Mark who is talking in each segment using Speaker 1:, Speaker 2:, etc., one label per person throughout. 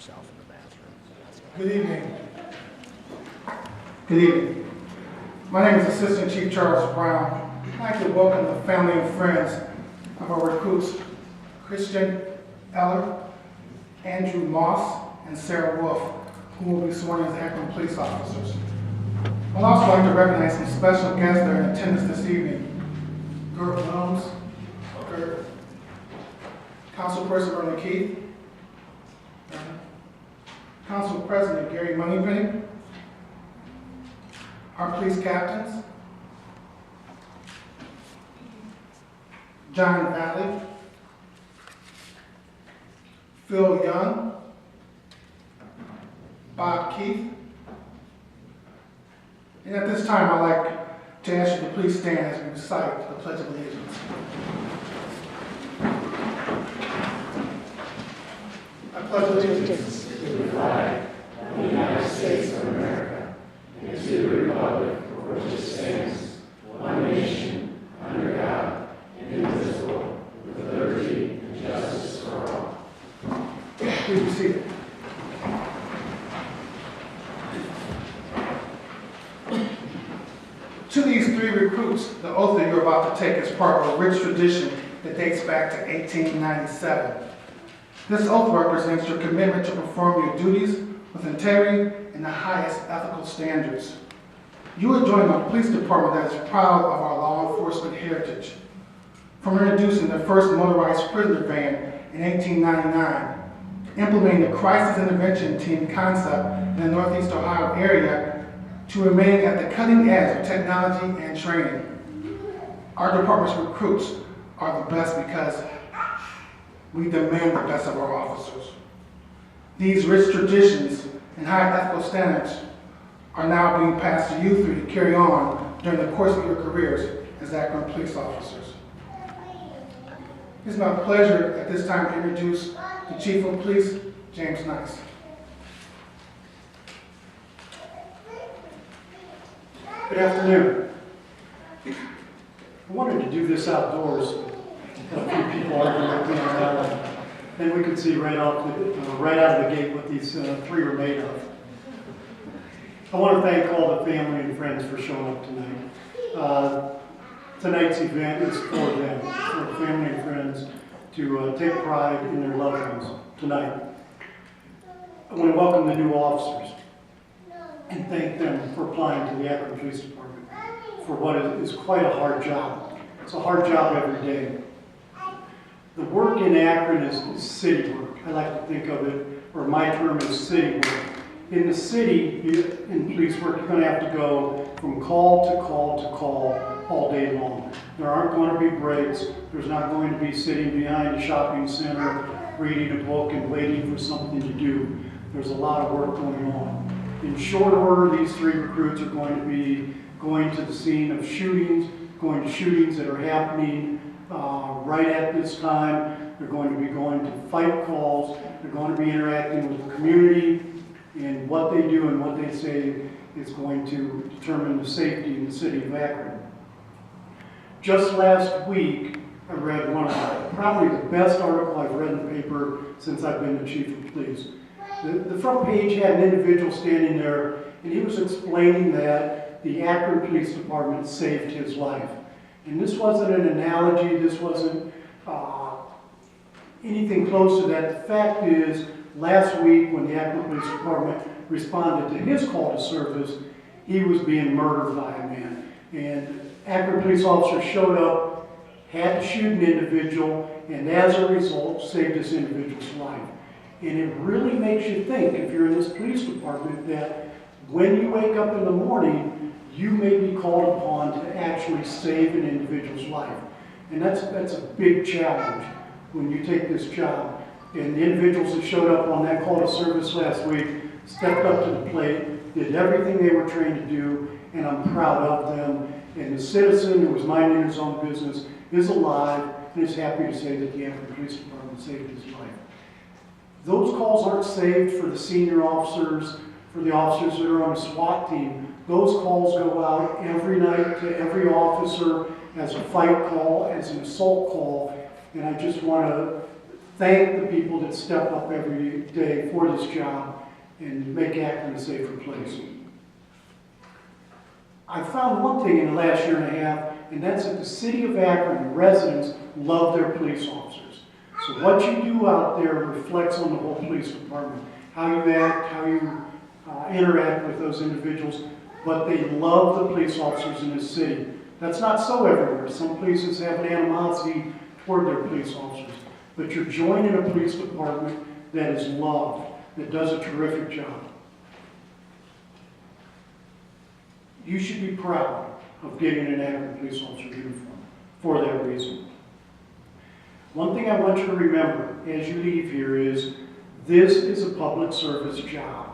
Speaker 1: himself in the bathroom.
Speaker 2: Good evening. Good evening. My name is Assistant Chief Charles Brown. I'd like to welcome the family and friends of our recruits, Christian Eller, Andrew Moss, and Sarah Wolf, who will be sworn as Akron police officers. I'd also like to recognize some special guests that are in attendance this evening. Gert Williams, Councilperson Vernon Keith, Council President Gary Moneypenny, our police captains, John Valley, Phil Young, Bob Keith, and at this time I'd like to ask you to please stand as we recite the Pledge of Allegiance. I pledge allegiance
Speaker 3: to the flag of the United States of America and to the republic for which it stands, one nation, under God, indivisible, with liberty and justice for all.
Speaker 2: Please be seated. To these three recruits, the oath that you're about to take is part of a rich tradition that dates back to 1897. This oath represents your commitment to perform your duties with integrity and the highest ethical standards. You are joining a police department that is proud of our law enforcement heritage. From introducing the first motorized prisoner van in 1899, implementing the crisis intervention team concept in the Northeast Ohio area, to remaining at the cutting edge of technology and training. Our department's recruits are the best because we demand the best of our officers. These rich traditions and high ethical standards are now being passed to you three to carry on during the course of your careers as Akron police officers. It's my pleasure at this time to introduce the Chief of Police, James Nice.
Speaker 4: Good afternoon. I wanted to do this outdoors. A few people are looking around, and we could see right out of the gate what these three are made of. I want to thank all the family and friends for showing up tonight. Tonight's event is for them, for family and friends to take pride in their loved ones tonight. I want to welcome the new officers and thank them for applying to the Akron Police Department for what is quite a hard job. It's a hard job every day. The work in Akron is city work. I like to think of it, or my term is city work. In the city, in police work, you're going to have to go from call to call to call all day long. There aren't going to be breaks. There's not going to be sitting behind a shopping center, reading a book and waiting for something to do. There's a lot of work going on. In short order, these three recruits are going to be going to the scene of shootings, going to shootings that are happening right at this time. They're going to be going to fight calls. They're going to be interacting with the community, and what they do and what they say is going to determine the safety in the city of Akron. Just last week, I read one of probably the best article I've read in the paper since I've been the chief of police. The front page had an individual standing there, and he was explaining that the Akron Police Department saved his life. And this wasn't an analogy, this wasn't anything close to that. The fact is, last week when the Akron Police Department responded to his call to service, he was being murdered by a man. And Akron police officers showed up, had to shoot an individual, and as a result, saved this individual's life. And it really makes you think, if you're in this police department, that when you wake up in the morning, you may be called upon to actually save an individual's life. And that's a big challenge when you take this job. And the individuals that showed up on that call to service last week stepped up to the plate, did everything they were trained to do, and I'm proud of them. And the citizen who was minding his own business is alive and is happy to say that the Akron Police Department saved his life. Those calls aren't saved for the senior officers, for the officers that are on the SWAT team. Those calls go out every night to every officer as a fight call, as an assault call. And I just want to thank the people that step up every day for this job and make Akron a safer place. I found one thing in the last year and a half, and that's that the city of Akron, the residents, love their police officers. So what you do out there reflects on the whole police department. How you act, how you interact with those individuals, but they love the police officers in this city. That's not so everywhere. Some places have an animosity toward their police officers. But you're joining a police department that is loved, that does a terrific job. You should be proud of getting an Akron police officer uniform for that reason. One thing I want you to remember as you leave here is this is a public service job.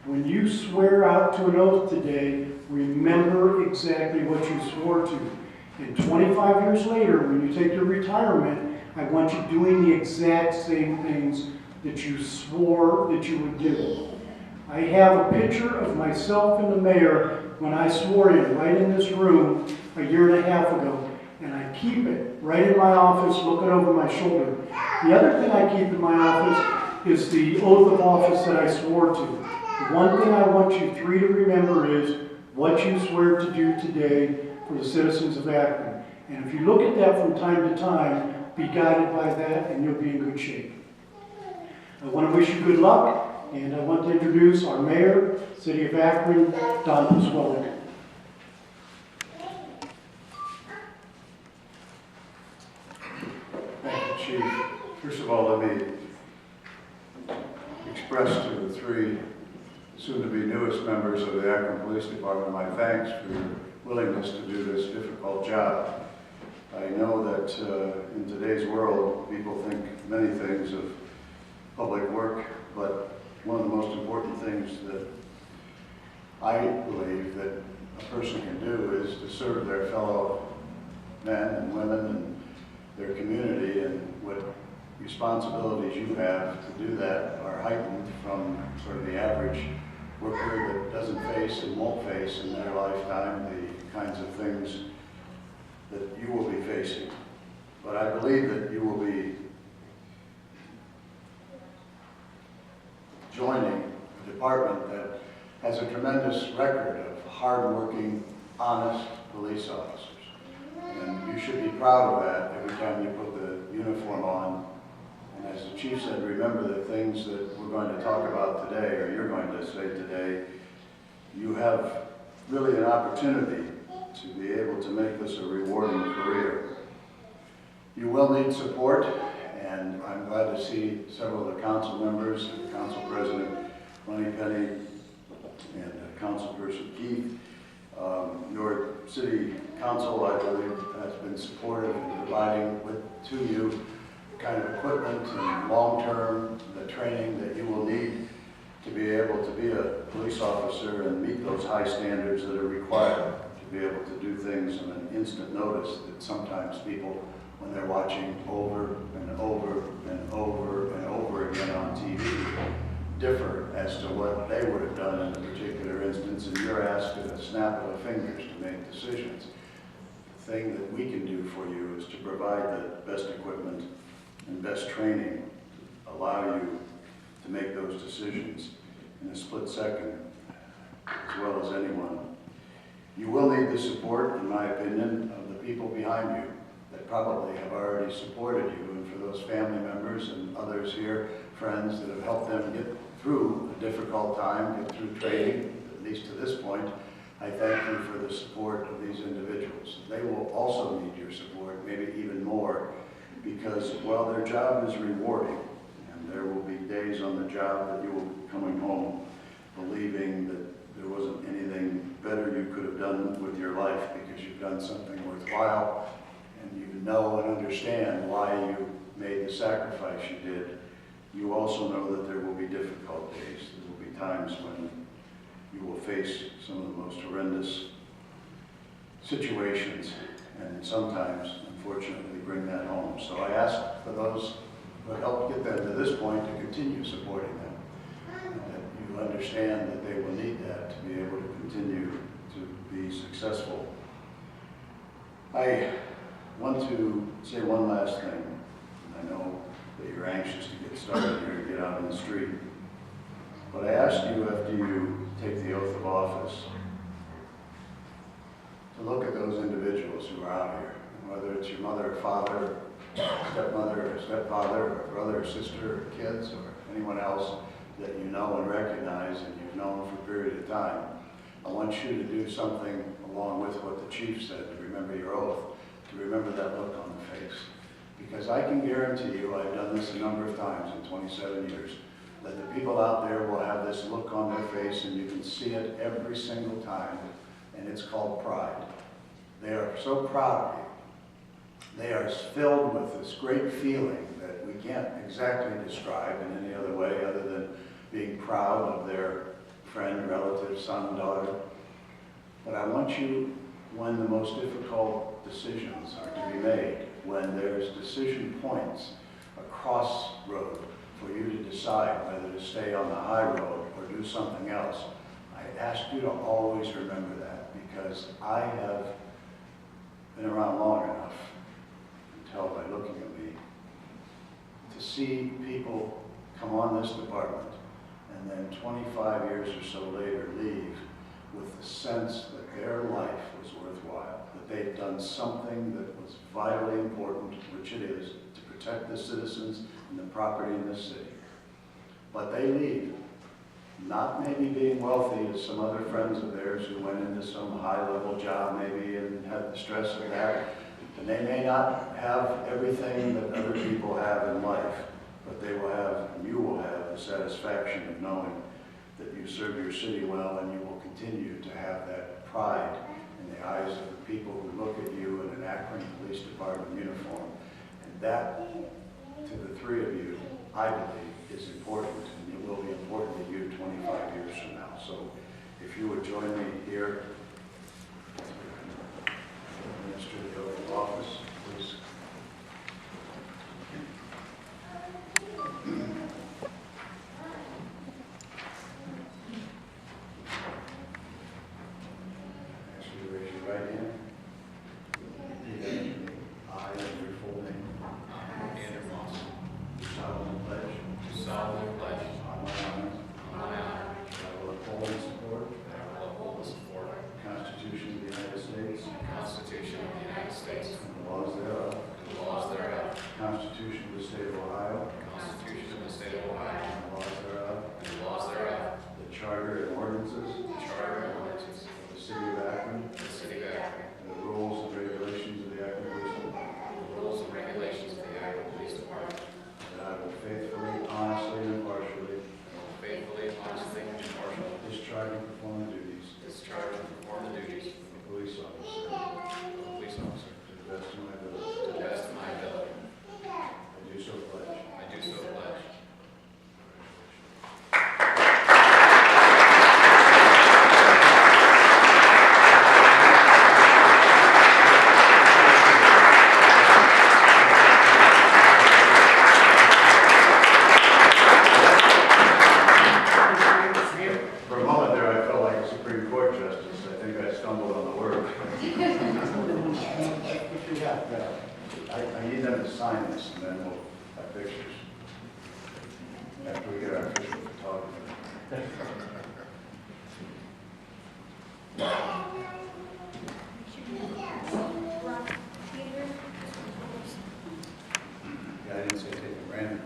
Speaker 4: When you swear out to an oath today, remember exactly what you swore to. And 25 years later, when you take your retirement, I want you doing the exact same things that you swore that you would do. I have a picture of myself and the mayor when I swore in, right in this room, a year and a half ago. And I keep it right in my office, looking over my shoulder. The other thing I keep in my office is the oath of office that I swore to. The one thing I want you three to remember is what you swear to do today for the citizens of Akron. And if you look at that from time to time, be guided by that and you'll be in good shape. I want to wish you good luck, and I want to introduce our mayor, City of Akron, Don Plusquellic.
Speaker 1: Thank you, Chief. First of all, let me express to the three soon-to-be newest members of the Akron Police Department my thanks for your willingness to do this difficult job. I know that in today's world, people think many things of public work, but one of the most important things that I believe that a person can do is to serve their fellow men and women and their community, and what responsibilities you have to do that are heightened from sort of the average worker that doesn't face and won't face in their lifetime the kinds of things that you will be facing. But I believe that you will be joining a department that has a tremendous record of hard-working, honest police officers. And you should be proud of that every time you put the uniform on. And as the chief said, remember the things that we're going to talk about today, or you're going to say today. You have really an opportunity to be able to make this a rewarding career. You will need support, and I'm glad to see several of the council members, and Council President Ronnie Penny, and Councilperson Keith. Your city council, I believe, has been supportive in providing to you kind of equipment and long-term the training that you will need to be able to be a police officer and meet those high standards that are required to be able to do things on an instant notice that sometimes people, when they're watching over and over and over and over again on TV, differ as to what they would have done in a particular instance, and you're asked at a snap of the fingers to make decisions. The thing that we can do for you is to provide the best equipment and best training to allow you to make those decisions in a split second, as well as anyone. You will need the support, in my opinion, of the people behind you that probably have already supported you, and for those family members and others here, friends that have helped them get through a difficult time, get through training, at least to this point, I thank you for the support of these individuals. They will also need your support, maybe even more, because while their job is rewarding, and there will be days on the job that you will be coming home believing that there wasn't anything better you could have done with your life because you've done something worthwhile, and you know and understand why you made the sacrifice you did. You also know that there will be difficult days. There will be times when you will face some of the most horrendous situations, and sometimes, unfortunately, bring that home. So I ask for those who helped get them to this point to continue supporting them, and that you understand that they will need that to be able to continue to be successful. I want to say one last thing. I know that you're anxious to get started here and get out in the street. But I ask you, after you take the oath of office, to look at those individuals who are out here, and whether it's your mother or father, stepmother or stepfather, or brother or sister, or kids, or anyone else that you know and recognize and you've known for a period of time. I want you to do something along with what the chief said, to remember your oath, to remember that look on the face. Because I can guarantee you, I've done this a number of times in 27 years, that the people out there will have this look on their face, and you can see it every single time, and it's called pride. They are so proud of you. They are filled with this great feeling that we can't exactly describe in any other way other than being proud of their friend, relative, son, daughter. But I want you, when the most difficult decisions are to be made, when there's decision points, a crossroad for you to decide whether to stay on the high road or do something else, I ask you to always remember that, because I have been around long enough, you can tell by looking at me, to see people come on this department and then 25 years or so later leave with the sense that their life was worthwhile, that they've done something that was vitally important, which it is, to protect the citizens and the property in this city. But they leave, not maybe being wealthy as some other friends of theirs who went into some high-level job maybe and had the stress of that, and they may not have everything that other people have in life, but they will have, and you will have, the satisfaction of knowing that you serve your city well, and you will continue to have that pride in the eyes of the people who look at you in an Akron Police Department uniform. And that, to the three of you, I believe, is important, and it will be important to you 25 years from now. So if you would join me here, administer the oath of office, please. Ask you to raise your right hand. I, and your full name,
Speaker 3: Andrew Moss,
Speaker 1: do solemnly pledge
Speaker 3: do solemnly pledge
Speaker 1: on my honor
Speaker 3: on my honor
Speaker 1: that I will uphold and support
Speaker 3: that I will uphold and support
Speaker 1: the Constitution of the United States
Speaker 3: the Constitution of the United States
Speaker 1: and the laws thereof,
Speaker 3: and the laws thereof,
Speaker 1: the Constitution of the State of Ohio
Speaker 3: the Constitution of the State of Ohio,
Speaker 1: and the laws thereof,
Speaker 3: and the laws thereof,
Speaker 1: the Charter and ordinances
Speaker 3: the Charter and ordinances
Speaker 1: of the City of Akron,
Speaker 3: of the City of Akron,
Speaker 1: and the rules and regulations of the Akron Police Department,
Speaker 3: the rules and regulations of the Akron Police Department,
Speaker 1: that I will faithfully, honestly, and impartially
Speaker 3: and will faithfully, honestly, and impartially
Speaker 1: discharge and perform the duties
Speaker 3: discharge and perform the duties
Speaker 1: of a police officer
Speaker 3: of a police officer
Speaker 1: to the best of my ability.
Speaker 3: to the best of my ability.
Speaker 1: I do so pledge.
Speaker 3: I do so pledge.
Speaker 1: For a moment there, I felt like a Supreme Court justice. I think I stumbled on the word. I need them to sign this, and then we'll have pictures. After we get our official photographer. Yeah, I didn't say take it random.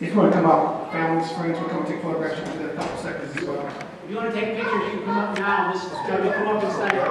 Speaker 2: If you want to come up, families, friends will come take photographs with you in a couple seconds as well.
Speaker 5: If you want to take pictures, you can come up now. This is Judge, come up and sign.